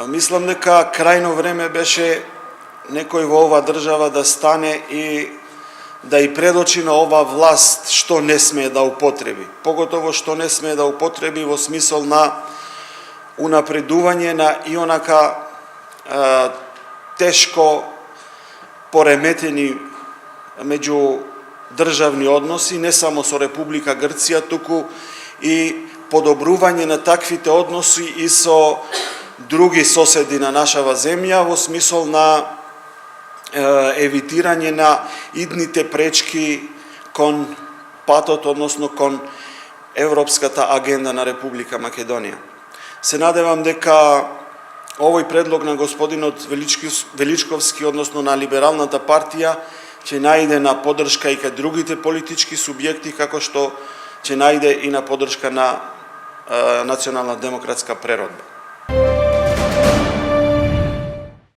Мислам дека крајно време беше некој во ова држава да стане и да и предочи на ова власт што не смее да употреби. Поготово што не смее да употреби во смисол на унапредување на ионака тешко пореметени меѓу државни односи, не само со Република Грција, туку и подобрување на таквите односи и со други соседи на нашава земја во смисол на евитирање на идните пречки кон патот, односно кон европската агенда на Република Македонија. Се надевам дека овој предлог на господинот Величковски, односно на Либералната партија, ќе најде на поддршка и кај другите политички субјекти, како што ќе најде и на поддршка на Национална демократска преродба.